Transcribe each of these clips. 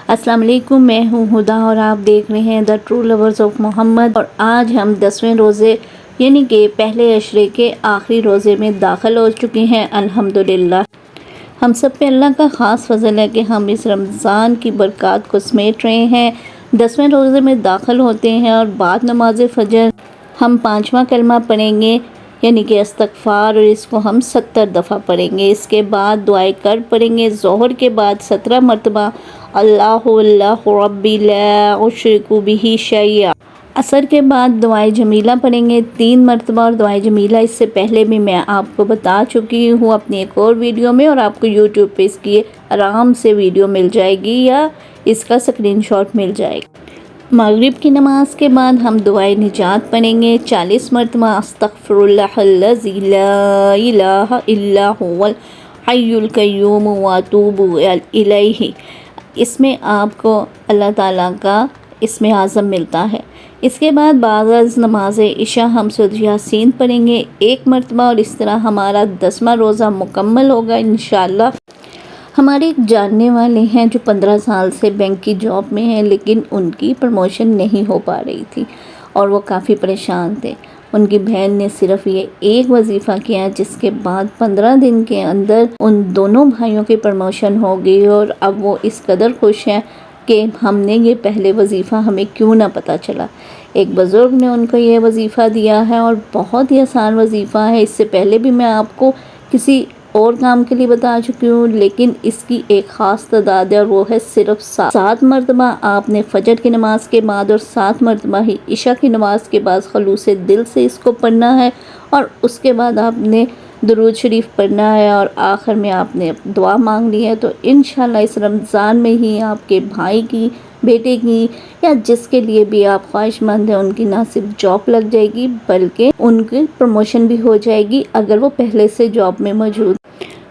अस्सलाम वालेकुम, मैं हूँ हुदा और आप देख रहे हैं the true lovers of Mohammed. और आज हम 10वें रोज़े यानी कि पहले अशरे के आखिरी रोज़े में दाखिल हो चुके हैं। अल्हम्दुलिल्लाह, हम सब पे अल्लाह का ख़ास फजल है कि हम इस रमज़ान की बरक़ात को समेट रहे हैं। 10वें रोज़े में दाखिल होते हैं और बाद नमाज फ़जर हम 5वां कलमा पढ़ेंगे यानी कि इस्तग़फ़ार, और इसको हम 70 दफ़ा पढ़ेंगे। इसके बाद दुआए कर पढ़ेंगे। ज़ोहर के बाद 17 मरतबा अल्लाहु अल्लाहु रब्बी ला उश्रिकु बिही शैया। असर के बाद दुआए जमीला पढ़ेंगे 3 मरतबा, और दुआए जमीला इससे पहले भी मैं आपको बता चुकी हूँ अपनी एक और वीडियो में, और आपको यूट्यूब पे इसकी आराम से वीडियो मिल जाएगी या इसका स्क्रीनशॉट मिल जाएगा। मगरिब की नमाज के बाद हम दुआए निजात पढ़ेंगे 40 मरतबा अस्तग़फ़िरुल्लाहल्लज़ी ला इलाहा इल्ला हुवल हय्युल क़य्यूम व अतूबु इलैहि। इसमें आपको अल्लाह ताला का इसमें आज़म मिलता है। इसके बाद बाज़ नमाज इशा हम सूरह यासीन पढ़ेंगे 1 मरतबा, और इस तरह हमारा 10वां रोज़ा मुकम्मल होगा इंशाअल्लाह। हमारे एक जानने वाले हैं जो 15 साल से बैंक की जॉब में हैं, लेकिन उनकी प्रमोशन नहीं हो पा रही थी और वो काफ़ी परेशान थे। उनकी बहन ने सिर्फ ये एक वजीफ़ा किया, जिसके बाद 15 दिन के अंदर उन दोनों भाइयों की प्रमोशन हो गई, और अब वो इस कदर खुश हैं कि हमने ये पहले वजीफ़ा हमें क्यों ना पता चला। एक बुज़ुर्ग ने उनको ये वजीफ़ा दिया है और बहुत ही आसान वजीफ़ा है। इससे पहले भी मैं आपको किसी और काम के लिए बता चुकी हूँ, लेकिन इसकी एक ख़ास तादाद है और वो है सिर्फ 7 मरतबा आपने फ़जर की नमाज़ के बाद और 7 मरतबा ही इशा की नमाज़ के बाद खलूस दिल से इसको पढ़ना है, और उसके बाद आपने दुरूद शरीफ पढ़ना है, और आखिर में आपने दुआ मांग ली है। तो इंशाल्लाह इस रमज़ान में ही आपके भाई की, बेटे की, या जिसके लिए भी आप ख्वाहिशमंद हैं, उनकी ना सिर्फ जॉब लग जाएगी बल्कि उनकी प्रमोशन भी हो जाएगी अगर वो पहले से जॉब में मौजूद।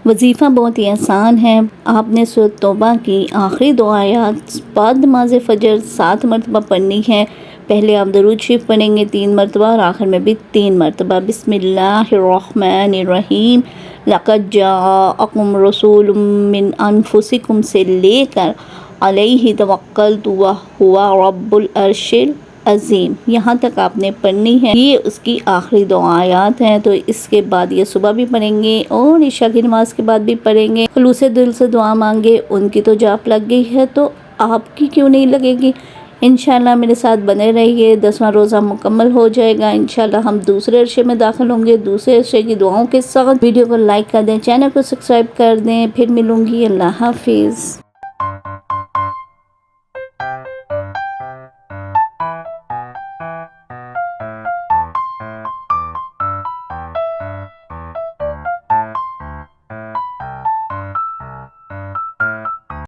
वजीफ़ा बहुत ही आसान है। आपने सूरह तौबा की आखिरी 2 आयत बाद नमाज फ़जर 7 मरतबा पढ़नी है। पहले आप दरूद शरीफ पढ़ेंगे 3 मरतबा और आखिर में भी 3 मरतबा। बिस्मिल्लाहिर्रहमानिर्रहीम लक़द जाअकुम रसूलुम मिन अनफुसिकुम से लेकर अलैहि तवक्कलतु व हुवा रब्बुल अर्शिल अज़ीम, यहाँ तक आपने पढ़नी है। ये उसकी आखिरी 2 आयत हैं। तो इसके बाद ये सुबह भी पढ़ेंगे और इशा की नमाज के बाद भी पढ़ेंगे। खुलूस दिल से दुआ मांगे। उनकी तो जॉब लग गई है, तो आपकी क्यों नहीं लगेगी। इंशाल्लाह मेरे साथ बने रहिए। 10वां रोज़ा मुकम्मल हो जाएगा। इंशाल्लाह हम दूसरे अरशे में दाखिल होंगे दूसरे अरशे की दुआओं के साथ। वीडियो को लाइक कर दें, चैनल को सब्सक्राइब कर दें। फिर मिलूँगी। अल्लाह हाफिज़।